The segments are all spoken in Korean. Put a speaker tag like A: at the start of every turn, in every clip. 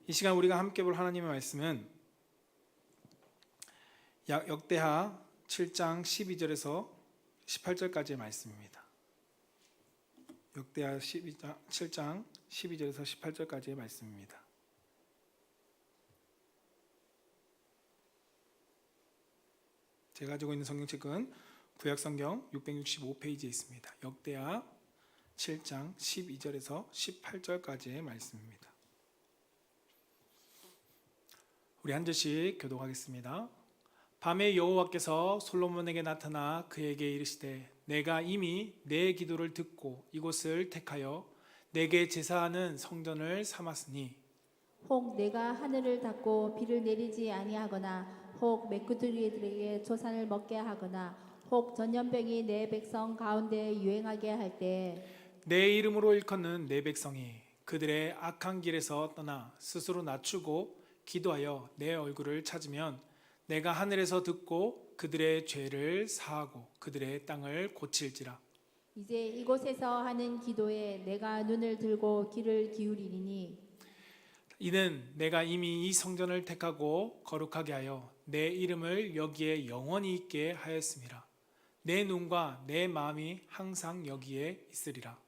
A: 이 시간 우리가 함께 볼 하나님의 말씀은 역대하 7장 12절에서 18절까지의 말씀입니다. 역대하 7장 12절에서 18절까지의 말씀입니다. 제가 가지고 있는 성경책은 구약성경 665페이지에 있습니다. 역대하 7장 12절에서 18절까지의 말씀입니다. 우리 한 절씩 교독하겠습니다. 밤에 여호와께서 솔로몬에게 나타나 그에게 이르시되 내가 이미 내 기도를 듣고 이곳을 택하여 내게 제사하는 성전을 삼았으니
B: 혹 내가 하늘을 닫고 비를 내리지 아니하거나 혹 메꾸드리들에게 조산을 먹게 하거나 혹 전염병이 내 백성 가운데 유행하게 할 때
A: 내 이름으로 일컫는 내 백성이 그들의 악한 길에서 떠나 스스로 낮추고 기도하여 내 얼굴을 찾으면 내가 하늘에서 듣고 그들의 죄를 사하고 그들의 땅을 고칠지라.
B: 이제 이곳에서 하는 기도에 내가 눈을 들고 귀를 기울이리니
A: 이는 내가 이미 이 성전을 택하고 거룩하게 하여 내 이름을 여기에 영원히 있게 하였음이라. 내 눈과 내 마음이 항상 여기에 있으리라.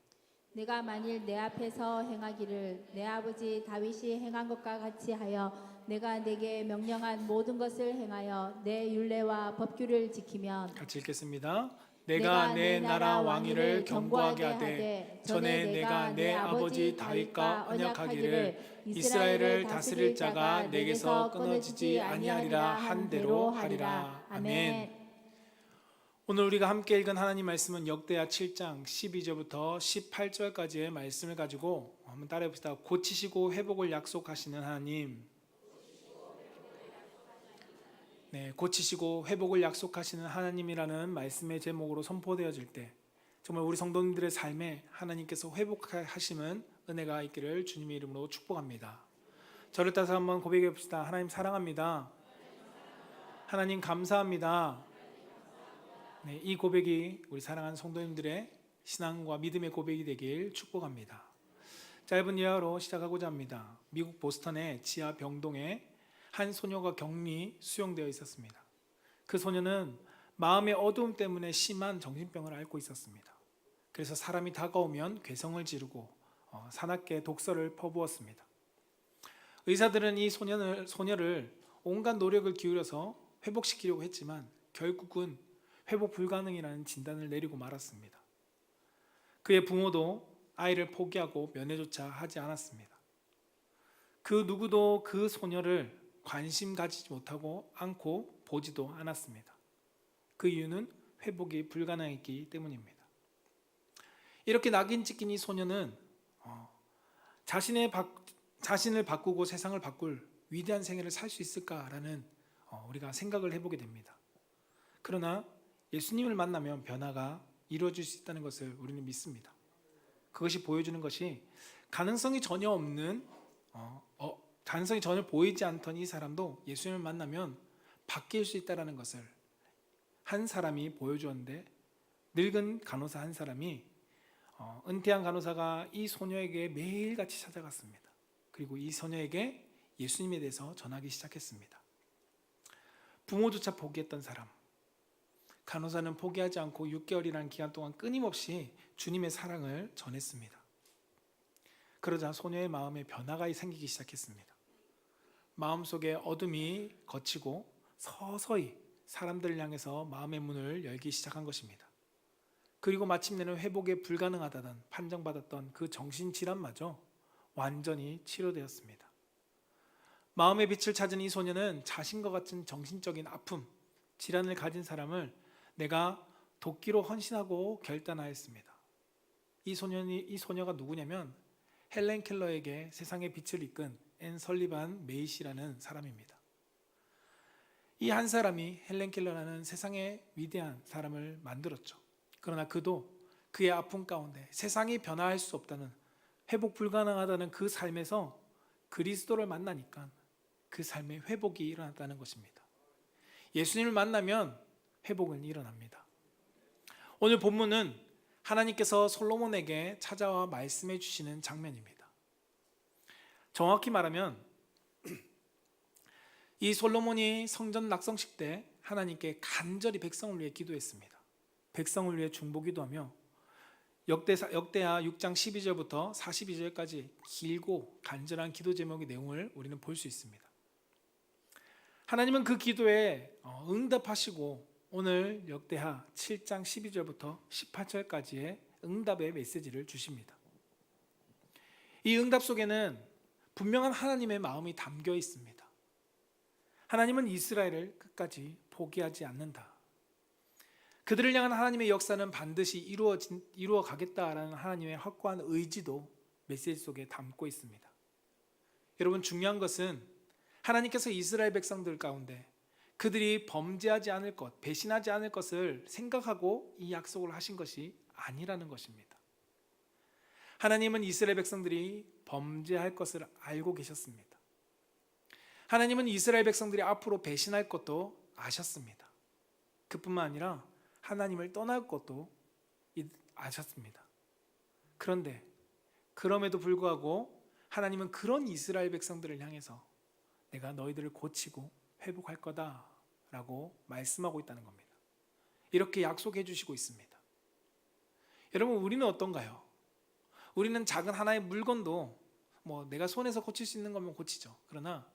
B: 내가 만일 내 앞에서 행하기를 내 아버지 다윗이 행한 것과 같이 하여 내가 내게 명령한 모든 것을 행하여 내 율례와 법규를 지키면
A: 같이 읽겠습니다. 내가 내 나라 왕위를 견고하게 하되 전에 내가 내 아버지 다윗과 언약하기를 이스라엘을 다스릴 자가 내게서 끊어지지 아니하리라 한 대로 하리라. 아멘. 오늘 우리가 함께 읽은 하나님 말씀은 역대하 7장 12절부터 18절까지의 말씀을 가지고 한번 따라해 봅시다. 고치시고 회복을 약속하시는 하나님. 네, 고치시고 회복을 약속하시는 하나님이라는 말씀의 제목으로 선포되어질 때 정말 우리 성도님들의 삶에 하나님께서 회복하시는 은혜가 있기를 주님의 이름으로 축복합니다. 저를 따라서 한번 고백해 봅시다. 하나님 사랑합니다. 하나님 감사합니다. 네, 이 고백이 우리 사랑하는 성도님들의 신앙과 믿음의 고백이 되길 축복합니다. 짧은 예화로 시작하고자 합니다. 미국 보스턴의 지하 병동에 한 소녀가 격리 수용되어 있었습니다. 그 소녀는 마음의 어두움 때문에 심한 정신병을 앓고 있었습니다. 그래서 사람이 다가오면 괴성을 지르고 사납게 독설을 퍼부었습니다. 의사들은 이 소녀를 온갖 노력을 기울여서 회복시키려고 했지만 결국은 회복 불가능이라는 진단을 내리고 말았습니다. 그의 부모도 아이를 포기하고 면회조차 하지 않았습니다. 그 누구도 그 소녀를 관심 가지지 못하고 않고 보지도 않았습니다. 그 이유는 회복이 불가능했기 때문입니다. 이렇게 낙인 찍힌 이 소녀는 자신을 바꾸고 세상을 바꿀 위대한 생애를 살 수 있을까라는 우리가 생각을 해보게 됩니다. 그러나 예수님을 만나면 변화가 이루어질 수 있다는 것을 우리는 믿습니다. 그것이 보여주는 것이 가능성이 전혀 없는 가능성이 전혀 보이지 않던 이 사람도 예수님을 만나면 바뀔 수 있다는 것을 한 사람이 보여주었는데 늙은 간호사 한 사람이 은퇴한 간호사가 이 소녀에게 매일같이 찾아갔습니다. 그리고 이 소녀에게 예수님에 대해서 전하기 시작했습니다. 부모조차 포기했던 사람, 간호사는 포기하지 않고 6개월이라는 기간 동안 끊임없이 주님의 사랑을 전했습니다. 그러자 소녀의 마음에 변화가 생기기 시작했습니다. 마음속에 어둠이 걷히고 서서히 사람들을 향해서 마음의 문을 열기 시작한 것입니다. 그리고 마침내는 회복에 불가능하다는 판정받았던 그 정신질환마저 완전히 치료되었습니다. 마음의 빛을 찾은 이 소녀는 자신과 같은 정신적인 아픔, 질환을 가진 사람을 내가 돕기로 헌신하고 결단하였습니다. 이 소녀가 누구냐면 헬렌 켈러에게 세상의 빛을 이끈 앤 설리반 메이시라는 사람입니다. 이 한 사람이 헬렌 켈러라는 세상의 위대한 사람을 만들었죠. 그러나 그도 그의 아픔 가운데 세상이 변화할 수 없다는, 회복 불가능하다는 그 삶에서 그리스도를 만나니까 그 삶의 회복이 일어났다는 것입니다. 예수님을 만나면 회복은 일어납니다. 오늘 본문은 하나님께서 솔로몬에게 찾아와 말씀해 주시는 장면입니다. 정확히 말하면 이 솔로몬이 성전 낙성식 때 하나님께 간절히 백성을 위해 기도했습니다. 백성을 위해 중보기도하며 역대하 6장 12절부터 42절까지 길고 간절한 기도 제목의 내용을 우리는 볼 수 있습니다. 하나님은 그 기도에 응답하시고 오늘 역대하 7장 12절부터 18절까지의 응답의 메시지를 주십니다. 이 응답 속에는 분명한 하나님의 마음이 담겨 있습니다. 하나님은 이스라엘을 끝까지 포기하지 않는다. 그들을 향한 하나님의 역사는 반드시 이루어 가겠다라는 하나님의 확고한 의지도 메시지 속에 담고 있습니다. 여러분, 중요한 것은 하나님께서 이스라엘 백성들 가운데 그들이 범죄하지 않을 것, 배신하지 않을 것을 생각하고 이 약속을 하신 것이 아니라는 것입니다. 하나님은 이스라엘 백성들이 범죄할 것을 알고 계셨습니다. 하나님은 이스라엘 백성들이 앞으로 배신할 것도 아셨습니다. 그뿐만 아니라 하나님을 떠날 것도 아셨습니다. 그런데 그럼에도 불구하고 하나님은 그런 이스라엘 백성들을 향해서 내가 너희들을 고치고 회복할 거다라고 말씀하고 있다는 겁니다. 이렇게 약속해 주시고 있습니다. 여러분, 우리는 어떤가요? 우리는 작은 하나의 물건도 내가 손에서 고칠 수 있는 거면 고치죠. 그러나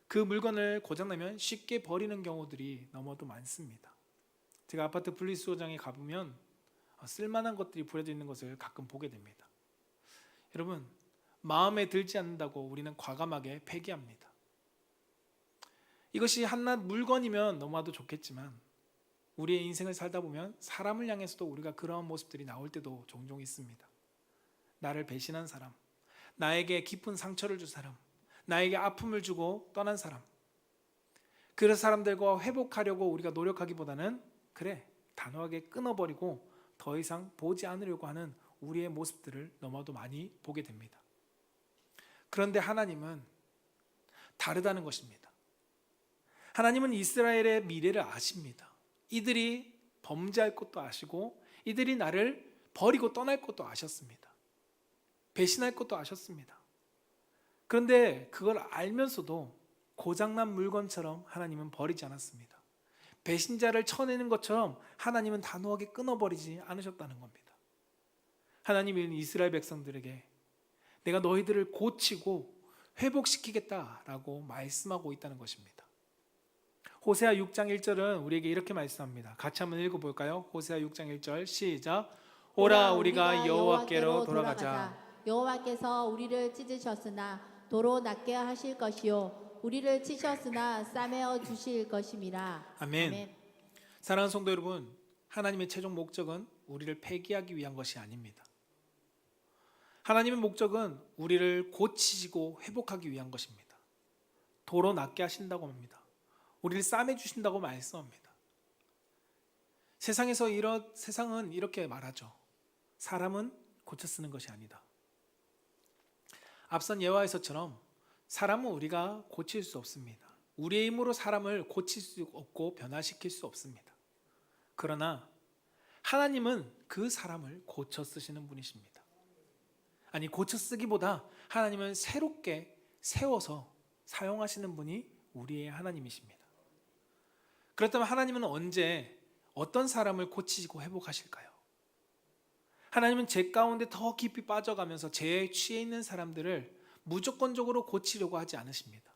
A: 그 물건을 고장나면 쉽게 버리는 경우들이 너무도 많습니다. 제가 아파트 분리수거장에 가보면 쓸만한 것들이 버려져 있는 것을 가끔 보게 됩니다. 여러분, 마음에 들지 않는다고 우리는 과감하게 폐기합니다. 이것이 한낱 물건이면 너무나도 좋겠지만 우리의 인생을 살다 보면 사람을 향해서도 우리가 그러한 모습들이 나올 때도 종종 있습니다. 나를 배신한 사람, 나에게 깊은 상처를 준 사람, 나에게 아픔을 주고 떠난 사람, 그 사람들과 회복하려고 우리가 노력하기보다는 그래, 단호하게 끊어버리고 더 이상 보지 않으려고 하는 우리의 모습들을 너무도 많이 보게 됩니다. 그런데 하나님은 다르다는 것입니다. 하나님은 이스라엘의 미래를 아십니다. 이들이 범죄할 것도 아시고 이들이 나를 버리고 떠날 것도 아셨습니다. 배신할 것도 아셨습니다. 그런데 그걸 알면서도 고장난 물건처럼 하나님은 버리지 않았습니다. 배신자를 쳐내는 것처럼 하나님은 단호하게 끊어버리지 않으셨다는 겁니다. 하나님은 이스라엘 백성들에게 내가 너희들을 고치고 회복시키겠다라고 말씀하고 있다는 것입니다. 호세아 6장 1절은 우리에게 이렇게 말씀합니다. 같이 한번 읽어볼까요? 호세아 6장 1절 시작. 오라 우리가 여호와께로 돌아가자.
B: 여호와께서 우리를 찢으셨으나 도로 낫게 하실 것이요 우리를 치셨으나 싸매어 주실 것임이라.
A: 아멘. 사랑하는 성도 여러분, 하나님의 최종 목적은 우리를 폐기하기 위한 것이 아닙니다. 하나님의 목적은 우리를 고치시고 회복하기 위한 것입니다. 도로 낫게 하신다고 합니다. 우리를 싸매 주신다고 말씀합니다. 세상은 이렇게 말하죠. 사람은 고쳐 쓰는 것이 아니다. 앞선 예화에서처럼 사람은 우리가 고칠 수 없습니다. 우리의 힘으로 사람을 고칠 수 없고 변화시킬 수 없습니다. 그러나 하나님은 그 사람을 고쳐 쓰시는 분이십니다. 아니, 고쳐 쓰기보다 하나님은 새롭게 세워서 사용하시는 분이 우리의 하나님이십니다. 그렇다면 하나님은 언제 어떤 사람을 고치시고 회복하실까요? 하나님은 죄 가운데 더 깊이 빠져가면서 죄에 취해 있는 사람들을 무조건적으로 고치려고 하지 않으십니다.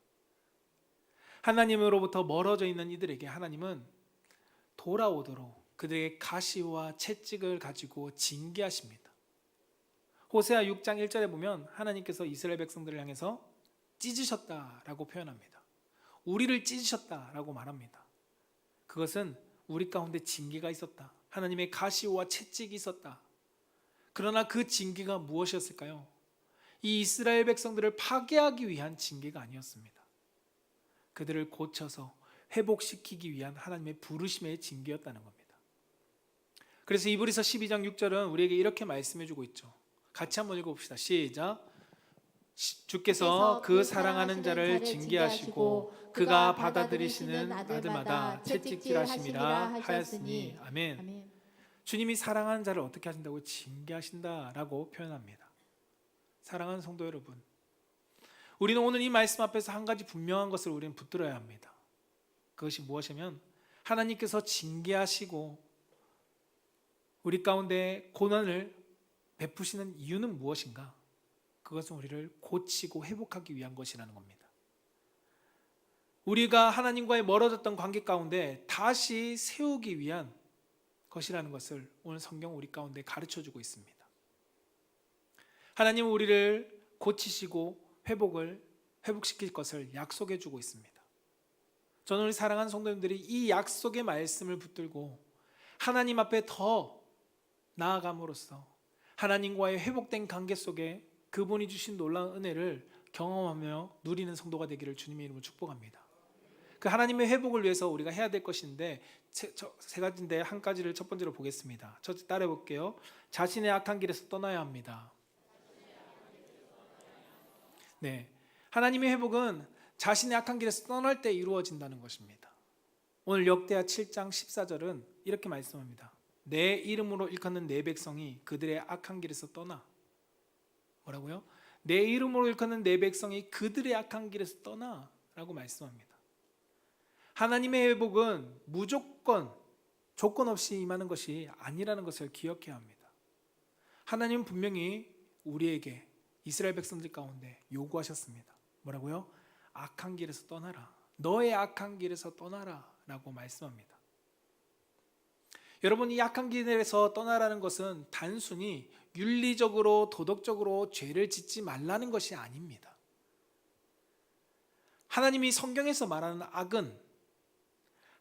A: 하나님으로부터 멀어져 있는 이들에게 하나님은 돌아오도록 그들에게 가시와 채찍을 가지고 징계하십니다. 호세아 6장 1절에 보면 하나님께서 이스라엘 백성들을 향해서 찢으셨다라고 표현합니다. 우리를 찢으셨다라고 말합니다. 그것은 우리 가운데 징계가 있었다. 하나님의 가시와 채찍이 있었다. 그러나 그 징계가 무엇이었을까요? 이 이스라엘 백성들을 파괴하기 위한 징계가 아니었습니다. 그들을 고쳐서 회복시키기 위한 하나님의 부르심의 징계였다는 겁니다. 그래서 이브리서 12장 6절은 우리에게 이렇게 말씀해 주고 있죠. 같이 한번 읽어봅시다. 시작. 주께서 그 사랑하는 자를 징계하시고 그가 받아들이시는 아들마다 채찍질하심이라 하였으니. 아멘. 주님이 사랑하는 자를 어떻게 하신다고? 징계하신다라고 표현합니다. 사랑하는 성도 여러분, 우리는 오늘 이 말씀 앞에서 한 가지 분명한 것을 우리는 붙들어야 합니다. 그것이 무엇이냐면 하나님께서 징계하시고 우리 가운데 고난을 베푸시는 이유는 무엇인가? 그것은 우리를 고치고 회복하기 위한 것이라는 겁니다. 우리가 하나님과의 멀어졌던 관계 가운데 다시 세우기 위한 것이라는 것을 오늘 성경 우리 가운데 가르쳐주고 있습니다. 하나님은 우리를 고치시고 회복시킬 것을 약속해주고 있습니다. 저는 우리 사랑하는 성도님들이 이 약속의 말씀을 붙들고 하나님 앞에 더 나아감으로써 하나님과의 회복된 관계 속에 그분이 주신 놀라운 은혜를 경험하며 누리는 성도가 되기를 주님의 이름으로 축복합니다. 그 하나님의 회복을 위해서 우리가 해야 될 것인데 세 가지인데 한 가지를 첫 번째로 보겠습니다. 첫째 따라해 볼게요. 자신의 악한 길에서 떠나야 합니다. 네, 하나님의 회복은 자신의 악한 길에서 떠날 때 이루어진다는 것입니다. 오늘 역대하 7장 14절은 이렇게 말씀합니다. 내 이름으로 일컫는 내 백성이 그들의 악한 길에서 떠나. 뭐라고요? 내 이름으로 일컫는 내 백성이 그들의 악한 길에서 떠나 라고 말씀합니다. 하나님의 회복은 무조건 조건 없이 임하는 것이 아니라는 것을 기억해야 합니다. 하나님은 분명히 우리에게 이스라엘 백성들 가운데 요구하셨습니다. 뭐라고요? 악한 길에서 떠나라. 너의 악한 길에서 떠나라 라고 말씀합니다. 여러분, 이 악한 길에서 떠나라는 것은 단순히 윤리적으로 도덕적으로 죄를 짓지 말라는 것이 아닙니다. 하나님이 성경에서 말하는 악은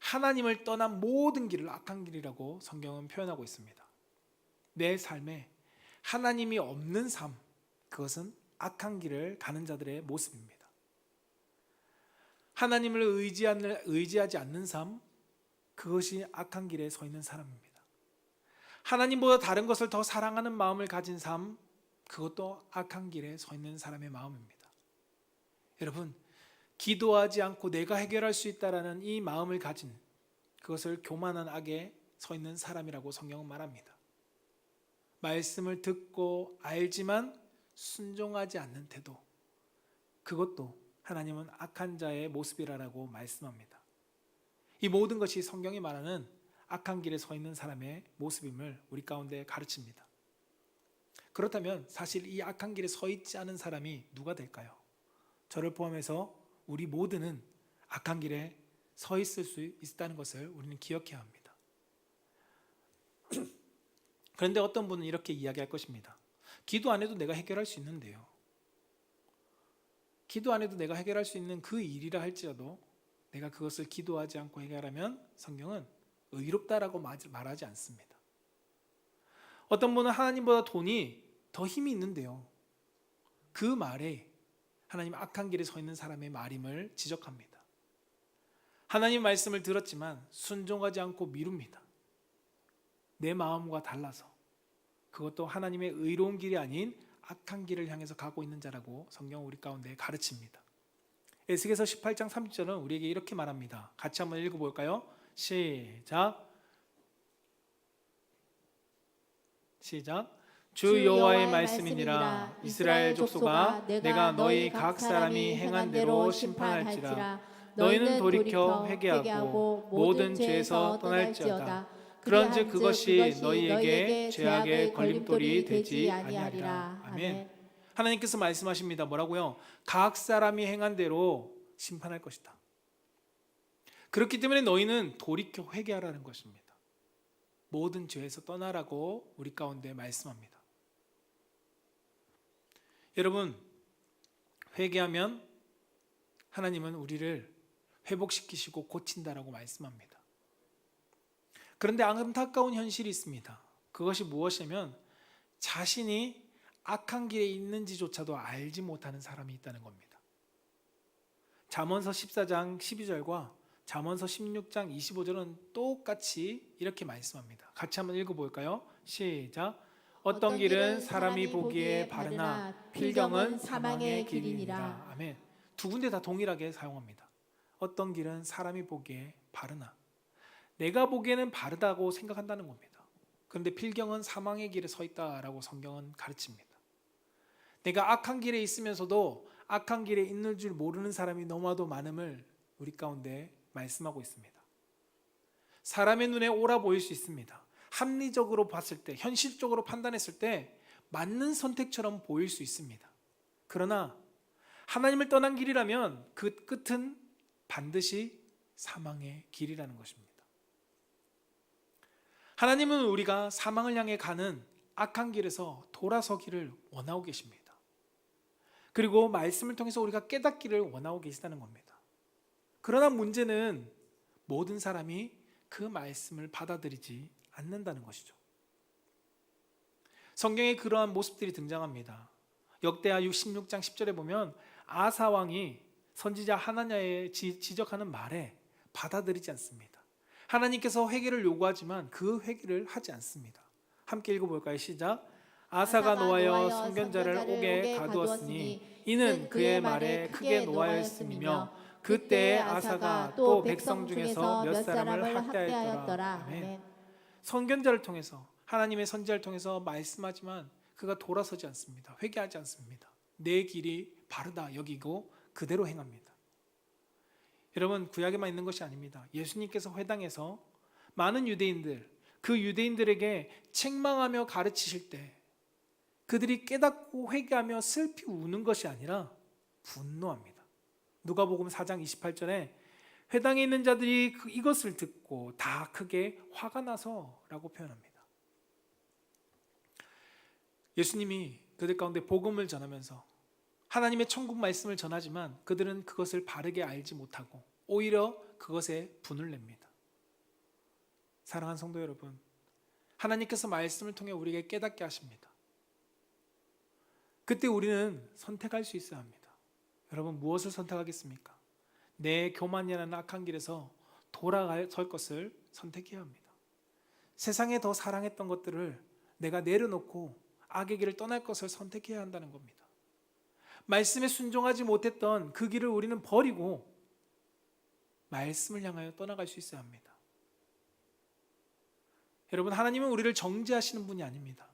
A: 하나님을 떠난 모든 길을 악한 길이라고 성경은 표현하고 있습니다. 내 삶에 하나님이 없는 삶, 그것은 악한 길을 가는 자들의 모습입니다. 하나님을 의지하지 않는 삶, 그것이 악한 길에 서 있는 사람입니다. 하나님보다 다른 것을 더 사랑하는 마음을 가진 삶, 그것도 악한 길에 서 있는 사람의 마음입니다. 여러분, 기도하지 않고 내가 해결할 수 있다라는 이 마음을 가진 그것을 교만한 악에 서 있는 사람이라고 성경은 말합니다. 말씀을 듣고 알지만 순종하지 않는 태도, 그것도 하나님은 악한 자의 모습이라고 말씀합니다. 이 모든 것이 성경이 말하는 악한 길에 서 있는 사람의 모습임을 우리 가운데 가르칩니다. 그렇다면 사실 이 악한 길에 서 있지 않은 사람이 누가 될까요? 저를 포함해서 우리 모두는 악한 길에 서 있을 수 있다는 것을 우리는 기억해야 합니다. 그런데 어떤 분은 이렇게 이야기할 것입니다. 기도 안 해도 내가 해결할 수 있는데요. 기도 안 해도 내가 해결할 수 있는 그 일이라 할지라도 내가 그것을 기도하지 않고 해결하면 성경은 의롭다라고 말하지 않습니다. 어떤 분은 하나님보다 돈이 더 힘이 있는데요. 그 말에 하나님 악한 길에 서 있는 사람의 말임을 지적합니다. 하나님 말씀을 들었지만 순종하지 않고 미룹니다. 내 마음과 달라서 그것도 하나님의 의로운 길이 아닌 악한 길을 향해서 가고 있는 자라고 성경 우리 가운데 가르칩니다. 에스겔서 18장 30절은 우리에게 이렇게 말합니다. 같이 한번 읽어볼까요? 시작. 주 여호와의 말씀이니라. 이스라엘 족속아, 내가 너희 각 사람이 행한 대로 심판할지라. 너희는 돌이켜 회개하고 모든 죄에서 떠날지어다. 그런즉 그것이 너희에게 죄악의 걸림돌이 되지 아니하리라. 아멘. 하나님께서 말씀하십니다. 뭐라고요? 각 사람이 행한 대로 심판할 것이다. 그렇기 때문에 너희는 돌이켜 회개하라는 것입니다. 모든 죄에서 떠나라고 우리 가운데 말씀합니다. 여러분, 회개하면 하나님은 우리를 회복시키시고 고친다라고 말씀합니다. 그런데 안타까운 현실이 있습니다. 그것이 무엇이냐면 자신이 악한 길에 있는지조차도 알지 못하는 사람이 있다는 겁니다. 잠언서 14장 12절과 잠언서 16장 25절은 똑같이 이렇게 말씀합니다. 같이 한번 읽어볼까요? 시작. 어떤 길은 사람이 보기에 바르나 필경은 사망의 길이니라. 아멘. 두 군데 다 동일하게 사용합니다. 어떤 길은 사람이 보기에 바르나, 내가 보기에는 바르다고 생각한다는 겁니다. 그런데 필경은 사망의 길에 서 있다라고 성경은 가르칩니다. 내가 악한 길에 있으면서도 악한 길에 있는 줄 모르는 사람이 너무나도 많음을 우리 가운데 말씀하고 있습니다. 사람의 눈에 옳아 보일 수 있습니다. 합리적으로 봤을 때, 현실적으로 판단했을 때 맞는 선택처럼 보일 수 있습니다. 그러나 하나님을 떠난 길이라면 그 끝은 반드시 사망의 길이라는 것입니다. 하나님은 우리가 사망을 향해 가는 악한 길에서 돌아서기를 원하고 계십니다. 그리고 말씀을 통해서 우리가 깨닫기를 원하고 계시다는 겁니다. 그러나 문제는 모든 사람이 그 말씀을 받아들이지 않는다는 것이죠. 성경에 그러한 모습들이 등장합니다. 역대하 16장 10절에 보면 아사 왕이 선지자 하나냐에 지적하는 말에 받아들이지 않습니다. 하나님께서 회개를 요구하지만 그 회개를 하지 않습니다. 함께 읽어볼까요? 시작. 아사가 노하여 선견자를 옥에 가두었으니 이는 그의 말에 크게 노하였음이며 그때에 아사가 또 백성 중에서 몇 사람을 학대하였더라. 아멘. 선견자를 통해서, 하나님의 선지자를 통해서 말씀하지만 그가 돌아서지 않습니다. 회개하지 않습니다. 내 길이 바르다 여기고 그대로 행합니다. 여러분, 구약에만 있는 것이 아닙니다. 예수님께서 회당에서 많은 유대인들, 그 유대인들에게 책망하며 가르치실 때 그들이 깨닫고 회개하며 슬피 우는 것이 아니라 분노합니다. 누가복음 4장 28절에 회당에 있는 자들이 이것을 듣고 다 크게 화가 나서라고 표현합니다. 예수님이 그들 가운데 복음을 전하면서 하나님의 천국 말씀을 전하지만 그들은 그것을 바르게 알지 못하고 오히려 그것에 분을 냅니다. 사랑하는 성도 여러분, 하나님께서 말씀을 통해 우리에게 깨닫게 하십니다. 그때 우리는 선택할 수 있어야 합니다. 여러분, 무엇을 선택하겠습니까? 내 교만이라는 악한 길에서 돌아설 것을 선택해야 합니다. 세상에 더 사랑했던 것들을 내가 내려놓고 악의 길을 떠날 것을 선택해야 한다는 겁니다. 말씀에 순종하지 못했던 그 길을 우리는 버리고 말씀을 향하여 떠나갈 수 있어야 합니다. 여러분, 하나님은 우리를 정죄하시는 분이 아닙니다.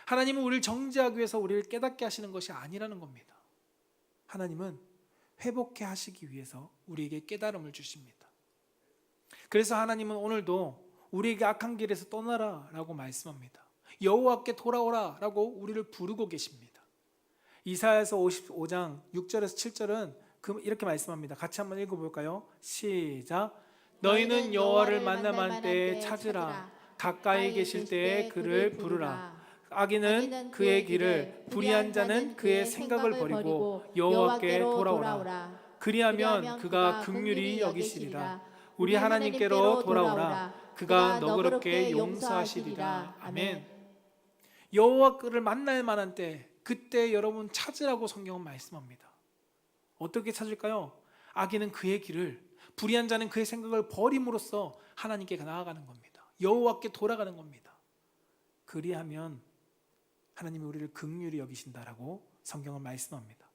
A: 하나님은 우리를 정죄하기 위해서 우리를 깨닫게 하시는 것이 아니라는 겁니다. 하나님은 회복해 하시기 위해서 우리에게 깨달음을 주십니다. 그래서 하나님은 오늘도 우리에게 악한 길에서 떠나라 라고 말씀합니다. 여호와께 돌아오라 라고 우리를 부르고 계십니다. 이사야서 55장 6절에서 7절은 이렇게 말씀합니다. 같이 한번 읽어볼까요? 시작. 너희는 여호와를 만남한 때에 찾으라. 가까이 계실 때에 그를 부르라. 악인은 그의 길을, 불의한 자는 그의 생각을 버리고 여호와께 돌아오라. 그리하면 그가 긍휼히 여기시리라. 우리 하나님께로 돌아오라. 그가 너그럽게 용서하시리라. 아멘. 여호와를 만날 만한 때, 그때 여러분 찾으라고 성경은 말씀합니다. 어떻게 찾을까요? 악인은 그의 길을, 불의한 자는 그의 생각을 버림으로써 하나님께 나아가는 겁니다. 여호와께 돌아가는 겁니다. 그리하면 하나님이 우리를 긍휼히 여기신다라고 성경은 말씀합니다.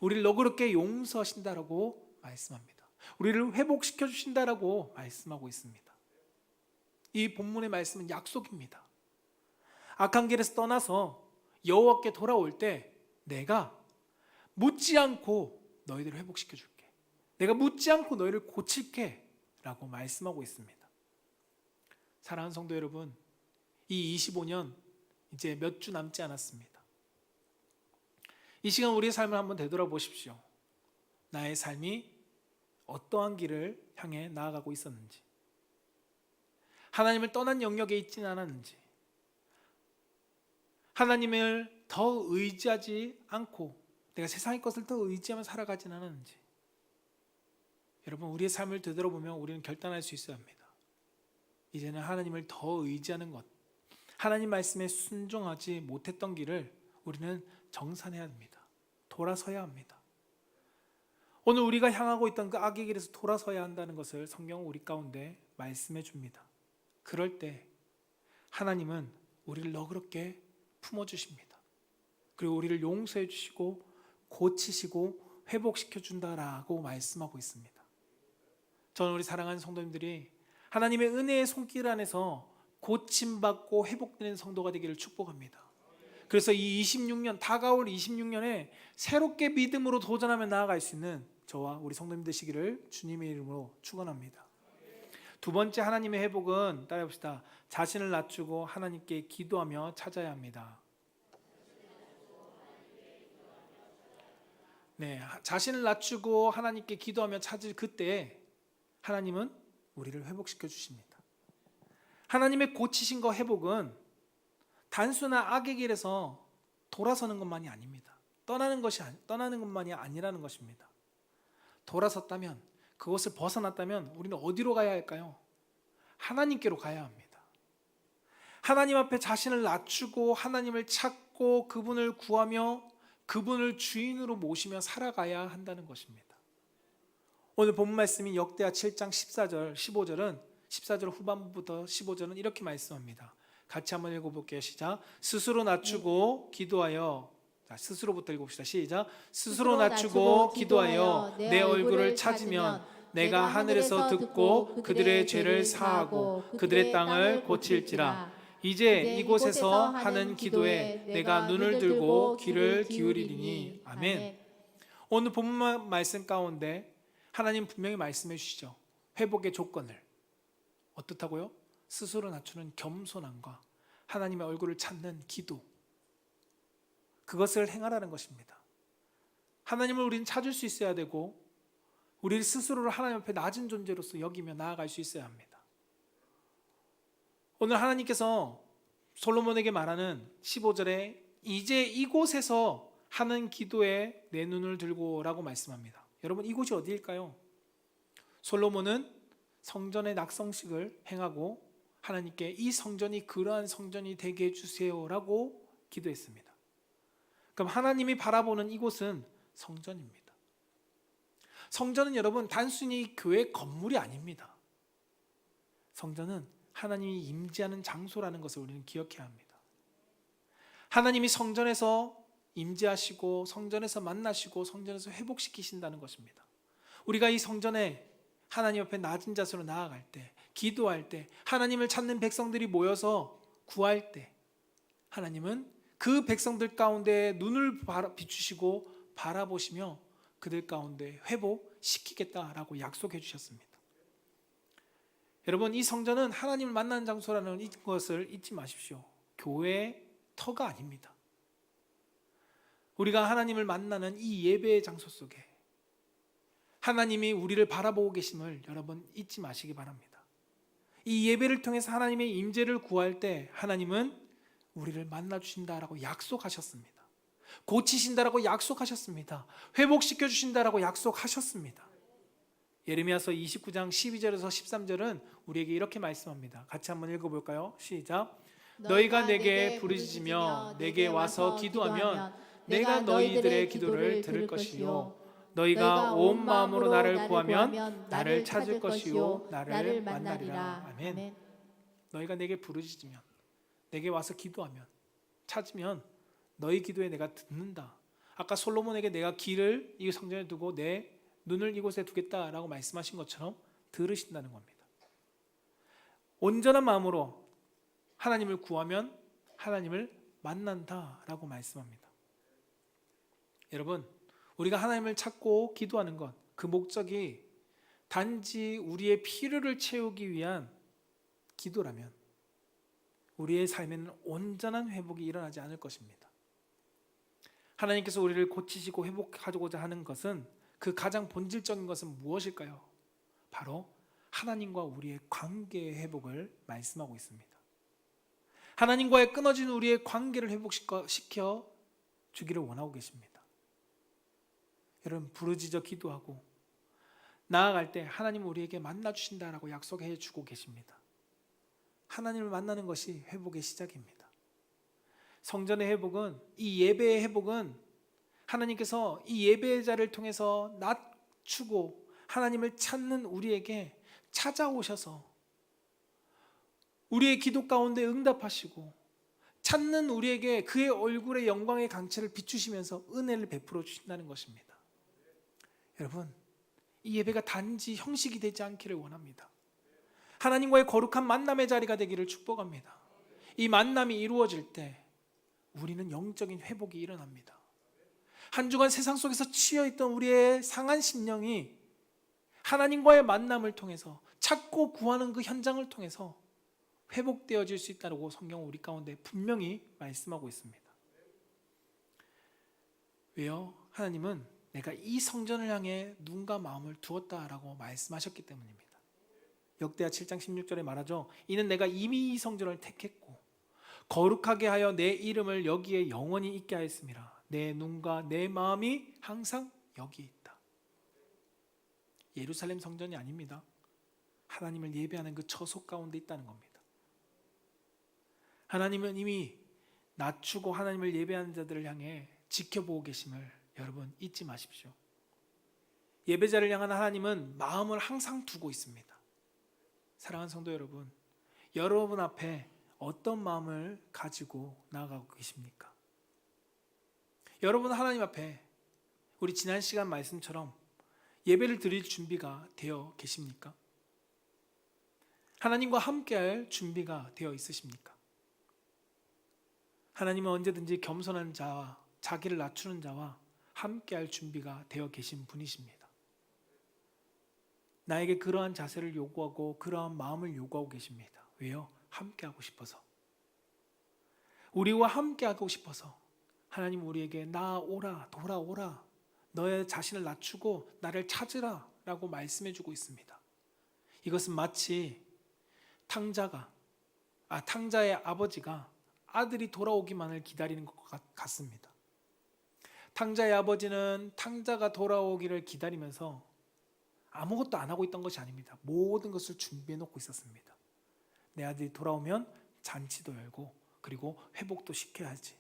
A: 우리를 너그럽게 용서하신다라고 말씀합니다. 우리를 회복시켜 주신다라고 말씀하고 있습니다. 이 본문의 말씀은 약속입니다. 악한 길에서 떠나서 여호와께 돌아올 때 내가 묻지 않고 너희들을 회복시켜 줄게. 내가 묻지 않고 너희를 고칠게 라고 말씀하고 있습니다. 사랑하는 성도 여러분, 이 25년 이제 몇 주 남지 않았습니다. 이 시간 우리의 삶을 한번 되돌아보십시오. 나의 삶이 어떠한 길을 향해 나아가고 있었는지, 하나님을 떠난 영역에 있지는 않았는지, 하나님을 더 의지하지 않고 내가 세상의 것을 더 의지하며 살아가진 않았는지, 여러분, 우리의 삶을 되돌아보면 우리는 결단할 수 있어야 합니다. 이제는 하나님을 더 의지하는 것, 하나님 말씀에 순종하지 못했던 길을 우리는 정산해야 합니다. 돌아서야 합니다. 오늘 우리가 향하고 있던 그 악의 길에서 돌아서야 한다는 것을 성경은 우리 가운데 말씀해 줍니다. 그럴 때 하나님은 우리를 너그럽게 품어주십니다. 그리고 우리를 용서해 주시고 고치시고 회복시켜 준다라고 말씀하고 있습니다. 저는 우리 사랑하는 성도님들이 하나님의 은혜의 손길 안에서 고침받고 회복되는 성도가 되기를 축복합니다. 그래서 이 26년, 다가올 26년에 새롭게 믿음으로 도전하며 나아갈 수 있는 저와 우리 성도님 되시기를 주님의 이름으로 축원합니다. 두 번째 하나님의 회복은 따라해봅시다. 자신을 낮추고 하나님께 기도하며 찾아야 합니다. 네, 자신을 낮추고 하나님께 기도하며 찾을 그때 하나님은 우리를 회복시켜 주십니다. 하나님의 고치신 거 회복은 단순한 악의 길에서 돌아서는 것만이 아닙니다. 떠나는 것만이 아니라는 것입니다. 돌아섰다면, 그것을 벗어났다면 우리는 어디로 가야 할까요? 하나님께로 가야 합니다. 하나님 앞에 자신을 낮추고 하나님을 찾고 그분을 구하며 그분을 주인으로 모시며 살아가야 한다는 것입니다. 오늘 본 말씀인 역대하 7장 14절, 15절은 14절 후반부부터 15절은 이렇게 말씀합니다. 같이 한번 읽어볼게요. 시작. 스스로 낮추고 기도하여. 자, 스스로부터 읽읍시다. 시작. 스스로 낮추고 기도하여 내 얼굴을 찾으면 내가 하늘에서 듣고 그들의 죄를 사하고 그들의 땅을 고칠지라. 이제 이곳에서 하는 기도에 내가 눈을 들고 귀를 기울이리니. 아멘. 오늘 본문 말씀 가운데 하나님 분명히 말씀해 주시죠. 회복의 조건을 어떻다고요? 스스로 낮추는 겸손함과 하나님의 얼굴을 찾는 기도, 그것을 행하라는 것입니다. 하나님을 우리는 찾을 수 있어야 되고 우리 스스로를 하나님 앞에 낮은 존재로서 여기며 나아갈 수 있어야 합니다. 오늘 하나님께서 솔로몬에게 말하는 15절에 이제 이곳에서 하는 기도에 내 눈을 들고 라고 말씀합니다. 여러분, 이곳이 어디일까요? 솔로몬은 성전의 낙성식을 행하고 하나님께 이 성전이 그러한 성전이 되게 해주세요라고 기도했습니다. 그럼 하나님이 바라보는 이곳은 성전입니다. 성전은 여러분 단순히 교회 건물이 아닙니다. 성전은 하나님이 임재하는 장소라는 것을 우리는 기억해야 합니다. 하나님이 성전에서 임재하시고 성전에서 만나시고 성전에서 회복시키신다는 것입니다. 우리가 이 성전에 하나님 앞에 낮은 자세로 나아갈 때, 기도할 때, 하나님을 찾는 백성들이 모여서 구할 때 하나님은 그 백성들 가운데 눈을 비추시고 바라보시며 그들 가운데 회복시키겠다라고 약속해 주셨습니다. 여러분, 이 성전은 하나님을 만나는 장소라는 것을 잊지 마십시오. 교회의 터가 아닙니다. 우리가 하나님을 만나는 이 예배의 장소 속에 하나님이 우리를 바라보고 계심을 여러분 잊지 마시기 바랍니다. 이 예배를 통해서 하나님의 임재를 구할 때 하나님은 우리를 만나주신다라고 약속하셨습니다. 고치신다라고 약속하셨습니다. 회복시켜 주신다라고 약속하셨습니다. 예레미야서 29장 12절에서 13절은 우리에게 이렇게 말씀합니다. 같이 한번 읽어볼까요? 시작. 너희가 내게 부르짖으며 내게 와서 기도하면 내가 너희들의 기도를 들을 것이요 너희가 온 마음으로 나를 구하면 나를 찾을 것이요 나를 만나리라. 아멘. 너희가 내게 부르짖으면 내게 와서 기도하면 찾으면 너희 기도에 내가 듣는다. 아까 솔로몬에게 내가 길을 이 성전에 두고 내 눈을 이곳에 두겠다라고 말씀하신 것처럼 들으신다는 겁니다. 온전한 마음으로 하나님을 구하면 하나님을 만난다라고 말씀합니다. 여러분, 우리가 하나님을 찾고 기도하는 것, 그 목적이 단지 우리의 필요를 채우기 위한 기도라면 우리의 삶에는 온전한 회복이 일어나지 않을 것입니다. 하나님께서 우리를 고치시고 회복하고자 하는 것은 그 가장 본질적인 것은 무엇일까요? 바로 하나님과 우리의 관계의 회복을 말씀하고 있습니다. 하나님과의 끊어진 우리의 관계를 회복시켜 주기를 원하고 계십니다. 여러분, 부르짖어 기도하고 나아갈 때 하나님은 우리에게 만나주신다라고 약속해 주고 계십니다. 하나님을 만나는 것이 회복의 시작입니다. 성전의 회복은, 이 예배의 회복은 하나님께서 이 예배자를 통해서 낮추고 하나님을 찾는 우리에게 찾아오셔서 우리의 기도 가운데 응답하시고 찾는 우리에게 그의 얼굴의 영광의 강체를 비추시면서 은혜를 베풀어 주신다는 것입니다. 여러분, 이 예배가 단지 형식이 되지 않기를 원합니다. 하나님과의 거룩한 만남의 자리가 되기를 축복합니다. 이 만남이 이루어질 때 우리는 영적인 회복이 일어납니다. 한 주간 세상 속에서 치여있던 우리의 상한 심령이 하나님과의 만남을 통해서 찾고 구하는 그 현장을 통해서 회복되어질 수 있다고 성경은 우리 가운데 분명히 말씀하고 있습니다. 왜요? 하나님은 내가 이 성전을 향해 눈과 마음을 두었다라고 말씀하셨기 때문입니다. 역대하 7장 16절에 말하죠. 이는 내가 이미 이 성전을 택했고 거룩하게 하여 내 이름을 여기에 영원히 있게 하였음이라. 내 눈과 내 마음이 항상 여기에 있다. 예루살렘 성전이 아닙니다. 하나님을 예배하는 그 처소 가운데 있다는 겁니다. 하나님은 이미 낮추고 하나님을 예배하는 자들을 향해 지켜보고 계심을 여러분 잊지 마십시오. 예배자를 향한 하나님은 마음을 항상 두고 있습니다. 사랑하는 성도 여러분, 여러분 앞에 어떤 마음을 가지고 나아가고 계십니까? 여러분 하나님 앞에 우리 지난 시간 말씀처럼 예배를 드릴 준비가 되어 계십니까? 하나님과 함께할 준비가 되어 있으십니까? 하나님은 언제든지 겸손한 자와 자기를 낮추는 자와 함께할 준비가 되어 계신 분이십니다. 나에게 그러한 자세를 요구하고 그러한 마음을 요구하고 계십니다. 왜요? 함께하고 싶어서. 우리와 함께하고 싶어서 하나님 우리에게 나아오라, 돌아오라, 너의 자신을 낮추고 나를 찾으라 라고 말씀해주고 있습니다. 이것은 마치 탕자의 아버지가 아들이 돌아오기만을 기다리는 것 같습니다. 탕자의 아버지는 탕자가 돌아오기를 기다리면서 아무것도 안 하고 있던 것이 아닙니다. 모든 것을 준비해 놓고 있었습니다. 내 아들이 돌아오면 잔치도 열고 그리고 회복도 시켜야지.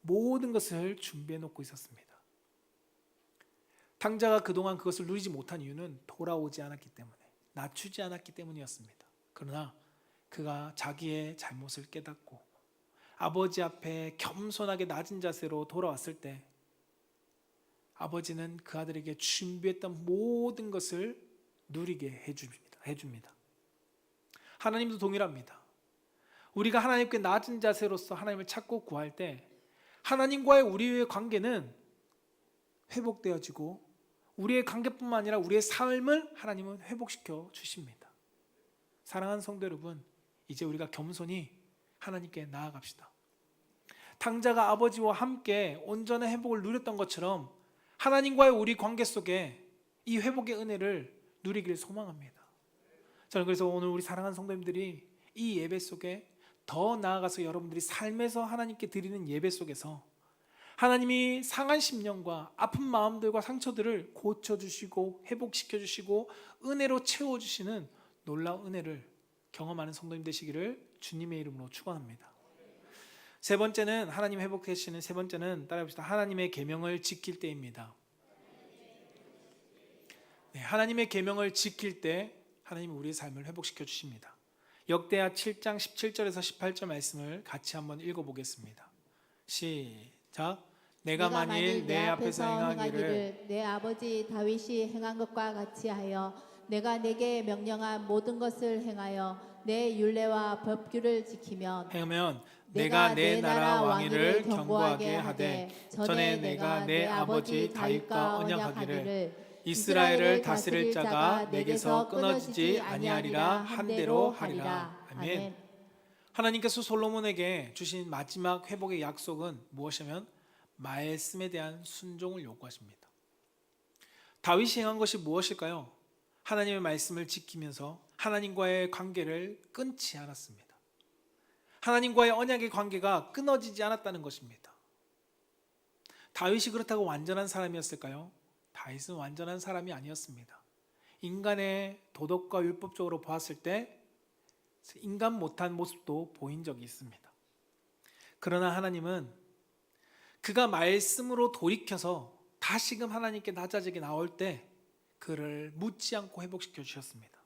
A: 모든 것을 준비해 놓고 있었습니다. 탕자가 그동안 그것을 누리지 못한 이유는 돌아오지 않았기 때문에, 낮추지 않았기 때문이었습니다. 그러나 그가 자기의 잘못을 깨닫고 아버지 앞에 겸손하게 낮은 자세로 돌아왔을 때 아버지는 그 아들에게 준비했던 모든 것을 누리게 해줍니다. 하나님도 동일합니다. 우리가 하나님께 낮은 자세로서 하나님을 찾고 구할 때 하나님과의 우리의 관계는 회복되어지고 우리의 관계뿐만 아니라 우리의 삶을 하나님은 회복시켜 주십니다. 사랑하는 성도 여러분, 이제 우리가 겸손히 하나님께 나아갑시다. 탕자가 아버지와 함께 온전한 회복을 누렸던 것처럼 하나님과의 우리 관계 속에 이 회복의 은혜를 누리기를 소망합니다. 저는 그래서 오늘 우리 사랑하는 성도님들이 이 예배 속에 더 나아가서 여러분들이 삶에서 하나님께 드리는 예배 속에서 하나님이 상한 심령과 아픈 마음들과 상처들을 고쳐주시고 회복시켜주시고 은혜로 채워주시는 놀라운 은혜를 경험하는 성도님 되시기를 주님의 이름으로 축원합니다. 세 번째는 하나님 회복하시는 세 번째는 따라해봅시다. 하나님의 계명을 지킬 때입니다. 네, 하나님의 계명을 지킬 때 하나님은 우리의 삶을 회복시켜 주십니다. 역대하 7장 17절에서 18절 말씀을 같이 한번 읽어보겠습니다. 시작. 내가 만일 내 앞에서 행하기를
B: 내 아버지 다윗이 행한 것과 같이 하여 내가 내게 명령한 모든 것을 행하여 내 율례와 법규를 지키면
A: 내가 내 나라 왕위를 견고하게 하되 전에 내가 내 아버지 다윗과 언약하기를 이스라엘을 다스릴 자가 내게서 끊어지지 아니하리라 한 대로 하리라. 아멘. 하나님께서 솔로몬에게 주신 마지막 회복의 약속은 무엇이냐면 말씀에 대한 순종을 요구하십니다. 다윗이 행한 것이 무엇일까요? 하나님의 말씀을 지키면서 하나님과의 관계를 끊지 않았습니다. 하나님과의 언약의 관계가 끊어지지 않았다는 것입니다. 다윗이 그렇다고 완전한 사람이었을까요? 다윗은 완전한 사람이 아니었습니다. 인간의 도덕과 율법적으로 보았을 때 인간 못한 모습도 보인 적이 있습니다. 그러나 하나님은 그가 말씀으로 돌이켜서 다시금 하나님께 낮아지게 나올 때 그를 묻지 않고 회복시켜 주셨습니다.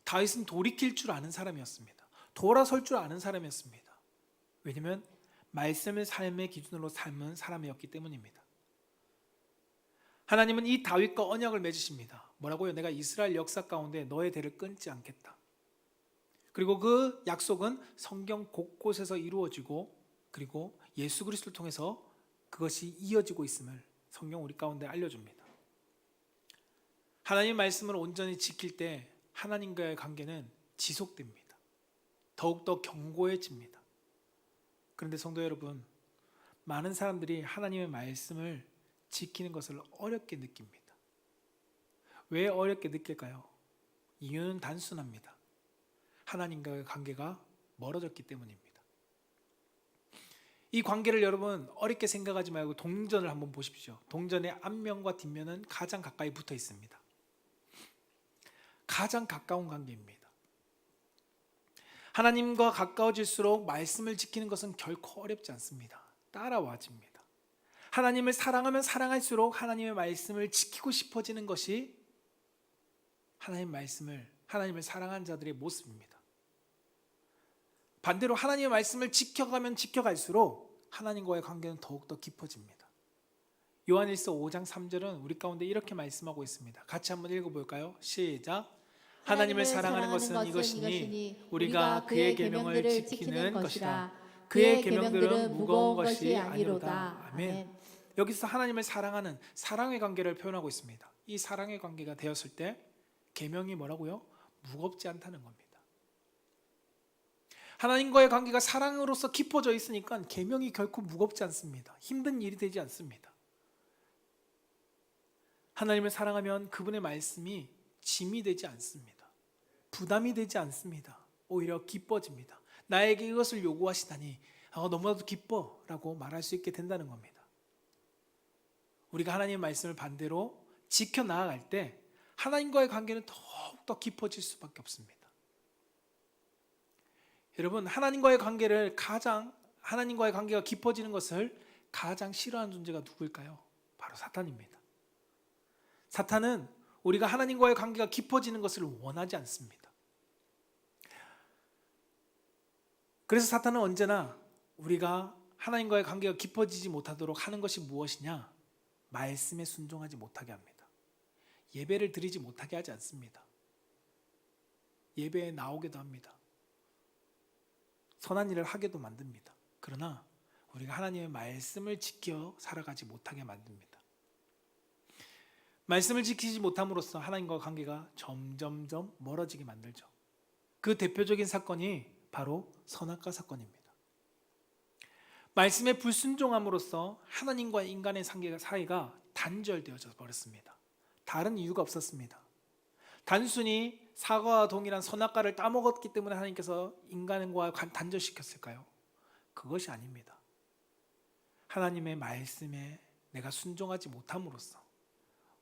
A: 다윗은 돌이킬 줄 아는 사람이었습니다. 돌아설 줄 아는 사람이었습니다. 왜냐하면 말씀을 삶의 기준으로 삶은 사람이었기 때문입니다. 하나님은 이 다윗과 언약을 맺으십니다. 뭐라고요? 내가 이스라엘 역사 가운데 너의 대를 끊지 않겠다. 그리고 그 약속은 성경 곳곳에서 이루어지고 그리고 예수 그리스도를 통해서 그것이 이어지고 있음을 성경 우리 가운데 알려줍니다. 하나님의 말씀을 온전히 지킬 때 하나님과의 관계는 지속됩니다. 더욱더 견고해집니다. 그런데 성도 여러분, 많은 사람들이 하나님의 말씀을 지키는 것을 어렵게 느낍니다. 왜 어렵게 느낄까요? 이유는 단순합니다. 하나님과의 관계가 멀어졌기 때문입니다. 이 관계를 여러분 어렵게 생각하지 말고 동전을 한번 보십시오. 동전의 앞면과 뒷면은 가장 가까이 붙어 있습니다. 가장 가까운 관계입니다. 하나님과 가까워질수록 말씀을 지키는 것은 결코 어렵지 않습니다. 따라와집니다. 하나님을 사랑하면 사랑할수록 하나님의 말씀을 지키고 싶어지는 것이 하나님을 사랑하는 자들의 모습입니다. 반대로 하나님의 말씀을 지켜가면 지켜갈수록 하나님과의 관계는 더욱더 깊어집니다. 요한일서 5장 3절은 우리 가운데 이렇게 말씀하고 있습니다. 같이 한번 읽어볼까요? 시작. 하나님을 사랑하는 것은 이것이니 우리가 그의 계명을 지키는 것이라. 그의 계명들은 무거운 것이 아니로다. 아멘. 여기서 하나님을 사랑하는 사랑의 관계를 표현하고 있습니다. 이 사랑의 관계가 되었을 때 계명이 뭐라고요? 무겁지 않다는 겁니다. 하나님과의 관계가 사랑으로서 깊어져 있으니까 계명이 결코 무겁지 않습니다. 힘든 일이 되지 않습니다. 하나님을 사랑하면 그분의 말씀이 짐이 되지 않습니다. 부담이 되지 않습니다. 오히려 기뻐집니다. 나에게 이것을 요구하시다니 너무나도 기뻐 라고 말할 수 있게 된다는 겁니다. 우리가 하나님의 말씀을 반대로 지켜나갈 때 하나님과의 관계는 더욱더 깊어질 수밖에 없습니다. 여러분, 하나님과의 관계가 깊어지는 것을 가장 싫어하는 존재가 누구일까요? 바로 사탄입니다. 사탄은 우리가 하나님과의 관계가 깊어지는 것을 원하지 않습니다. 그래서 사탄은 언제나 우리가 하나님과의 관계가 깊어지지 못하도록 하는 것이 무엇이냐? 말씀에 순종하지 못하게 합니다. 예배를 드리지 못하게 하지 않습니다. 예배에 나오게도 합니다. 선한 일을 하게도 만듭니다. 그러나 우리가 하나님의 말씀을 지켜 살아가지 못하게 만듭니다. 말씀을 지키지 못함으로써 하나님과 관계가 점점점 멀어지게 만들죠. 그 대표적인 사건이 바로 선악과 사건입니다. 말씀에 불순종함으로써 하나님과 인간의 사이가 단절되어져 버렸습니다. 다른 이유가 없었습니다. 단순히 사과와 동일한 선악과를 따먹었기 때문에 하나님께서 인간과 단절시켰을까요? 그것이 아닙니다. 하나님의 말씀에 내가 순종하지 못함으로써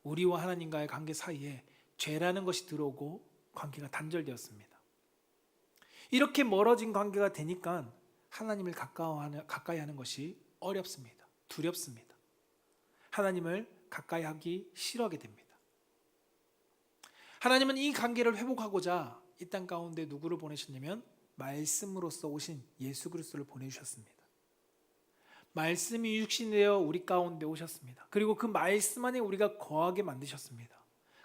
A: 우리와 하나님과의 관계 사이에 죄라는 것이 들어오고 관계가 단절되었습니다. 이렇게 멀어진 관계가 되니까 하나님을 가까이 하는 것이 어렵습니다. 두렵습니다. 하나님을 가까이 하기 싫어하게 됩니다. 하나님은 이 관계를 회복하고자 이 땅 가운데 누구를 보내셨냐면 말씀으로서 오신 예수 그리스도를 보내주셨습니다. 말씀이 육신되어 우리 가운데 오셨습니다. 그리고 그 말씀 안에 우리가 거하게 만드셨습니다.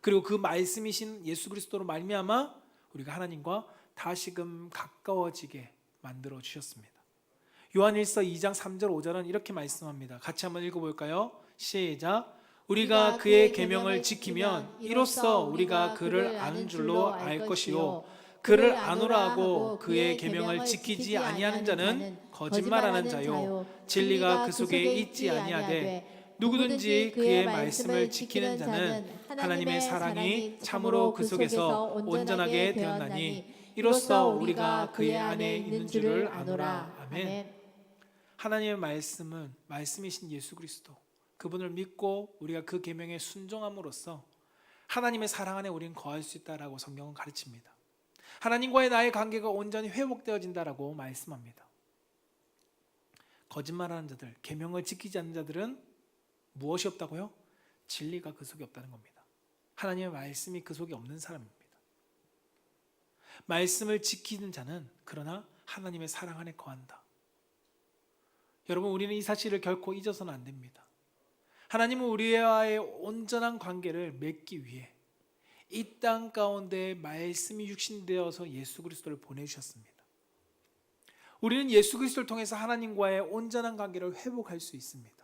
A: 그리고 그 말씀이신 예수 그리스도로 말미암아 우리가 하나님과 다시금 가까워지게 만들어 주셨습니다. 요한일서 2장 3절 5절은 이렇게 말씀합니다. 같이 한번 읽어볼까요? 시작. 우리가 그의 계명을 지키면 이로써 우리가 그를 아는 줄로 알 것이요 그를 아노라 하고 그의 계명을 지키지 아니하는 자는 거짓말하는 자요 진리가 그 속에 있지 아니하되 누구든지 그의 말씀을 지키는 자는 하나님의 사랑이 참으로 그 속에서 온전하게 되었나니 이로써 우리가 그의 안에 있는 줄을 아노라. 아멘. 하나님의 말씀은 말씀이신 예수 그리스도 그분을 믿고 우리가 그 계명에 순종함으로써 하나님의 사랑 안에 우리는 거할 수 있다라고 성경은 가르칩니다. 하나님과의 나의 관계가 온전히 회복되어진다라고 말씀합니다. 거짓말하는 자들, 계명을 지키지 않는 자들은 무엇이 없다고요? 진리가 그 속에 없다는 겁니다. 하나님의 말씀이 그 속에 없는 사람입니다. 말씀을 지키는 자는 그러나 하나님의 사랑 안에 거한다. 여러분, 우리는 이 사실을 결코 잊어서는 안 됩니다. 하나님은 우리와의 온전한 관계를 맺기 위해 이 땅 가운데 말씀이 육신되어서 예수 그리스도를 보내주셨습니다. 우리는 예수 그리스도를 통해서 하나님과의 온전한 관계를 회복할 수 있습니다.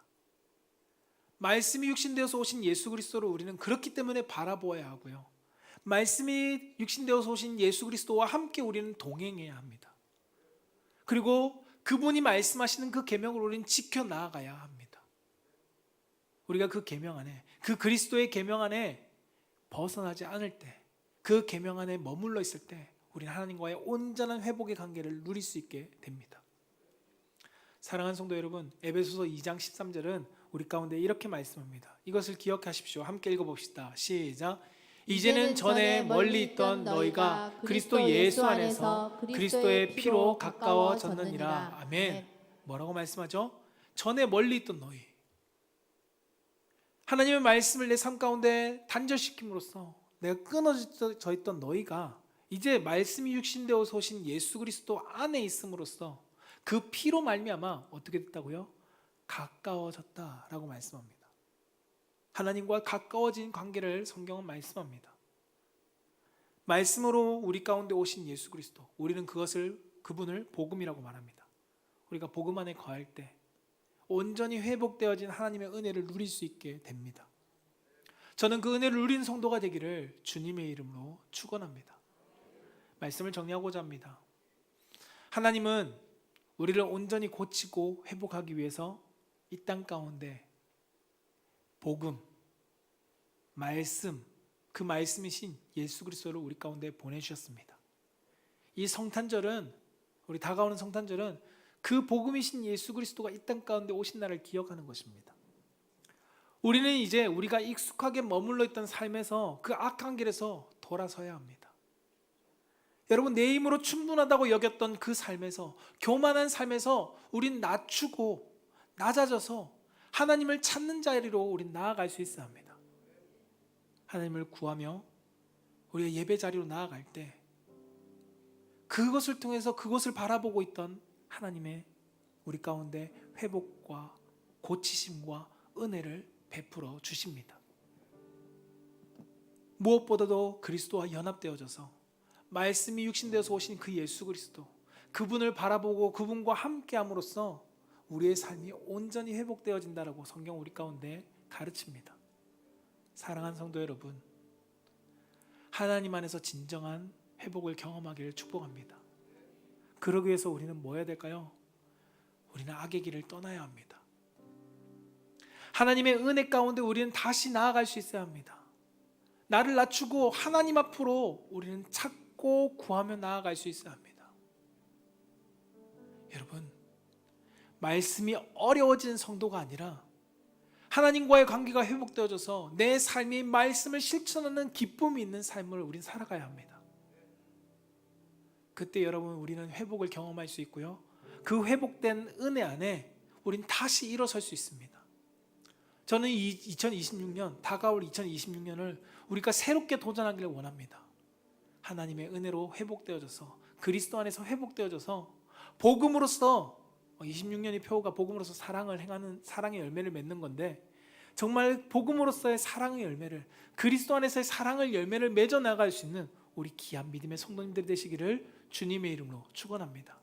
A: 말씀이 육신되어서 오신 예수 그리스도를 우리는 그렇기 때문에 바라보아야 하고요. 말씀이 육신되어서 오신 예수 그리스도와 함께 우리는 동행해야 합니다. 그리고 그분이 말씀하시는 그 계명을 우리는 지켜 나아가야 합니다. 우리가 그 계명 안에, 그 그리스도의 계명 안에 벗어나지 않을 때, 그 계명 안에 머물러 있을 때 우리는 하나님과의 온전한 회복의 관계를 누릴 수 있게 됩니다. 사랑하는 성도 여러분, 에베소서 2장 13절은 우리 가운데 이렇게 말씀합니다. 이것을 기억하십시오. 함께 읽어봅시다. 시작. 이제는 전에 멀리 있던 너희가 그리스도 예수 안에서 그리스도의 피로 가까워졌느니라. 아멘. 뭐라고 말씀하죠? 전에 멀리 있던 너희. 하나님의 말씀을 내 삶 가운데 단절시킴으로써 내가 끊어져 있던 너희가 이제 말씀이 육신되어서 오신 예수 그리스도 안에 있음으로써 그 피로 말미암아 어떻게 됐다고요? 가까워졌다라고 말씀합니다. 하나님과 가까워진 관계를 성경은 말씀합니다. 말씀으로 우리 가운데 오신 예수 그리스도, 우리는 그분을 복음이라고 말합니다. 우리가 복음 안에 거할 때 온전히 회복되어진 하나님의 은혜를 누릴 수 있게 됩니다. 저는 그 은혜를 누리는 성도가 되기를 주님의 이름으로 축원합니다. 말씀을 정리하고자 합니다. 하나님은 우리를 온전히 고치고 회복하기 위해서 이 땅 가운데 복음, 말씀, 그 말씀이신 예수 그리스도를 우리 가운데 보내주셨습니다. 이 성탄절은, 우리 다가오는 성탄절은 그 복음이신 예수 그리스도가 이 땅 가운데 오신 날을 기억하는 것입니다. 우리는 이제 우리가 익숙하게 머물러 있던 삶에서 그 악한 길에서 돌아서야 합니다. 여러분, 내 힘으로 충분하다고 여겼던 그 삶에서, 교만한 삶에서 우린 낮추고 낮아져서 하나님을 찾는 자리로 우린 나아갈 수 있어야 합니다. 하나님을 구하며 우리가 예배 자리로 나아갈 때 그것을 통해서 그것을 바라보고 있던 하나님의 우리 가운데 회복과 고치심과 은혜를 베풀어 주십니다. 무엇보다도 그리스도와 연합되어져서 말씀이 육신되어서 오신 그 예수 그리스도, 그분을 바라보고 그분과 함께함으로써 우리의 삶이 온전히 회복되어진다라고 성경 우리 가운데 가르칩니다. 사랑하는 성도 여러분, 하나님 안에서 진정한 회복을 경험하기를 축복합니다. 그러기 위해서 우리는 뭐 해야 될까요? 우리는 악의 길을 떠나야 합니다. 하나님의 은혜 가운데 우리는 다시 나아갈 수 있어야 합니다. 나를 낮추고 하나님 앞으로 우리는 찾고 구하며 나아갈 수 있어야 합니다. 여러분, 말씀이 어려워지는 성도가 아니라 하나님과의 관계가 회복되어져서 내 삶이 말씀을 실천하는 기쁨이 있는 삶을 우린 살아가야 합니다. 그때 여러분, 우리는 회복을 경험할 수 있고요, 그 회복된 은혜 안에 우린 다시 일어설 수 있습니다. 저는 2026년, 다가올 2026년을 우리가 새롭게 도전하기를 원합니다. 하나님의 은혜로 회복되어져서, 그리스도 안에서 회복되어져서 복음으로써 26년의 표어가 복음으로서 사랑을 행하는 사랑의 열매를 맺는 건데, 정말 복음으로서의 사랑의 열매를, 그리스도 안에서의 사랑의 열매를 맺어 나갈 수 있는 우리 귀한 믿음의 성도님들 되시기를 주님의 이름으로 축원합니다.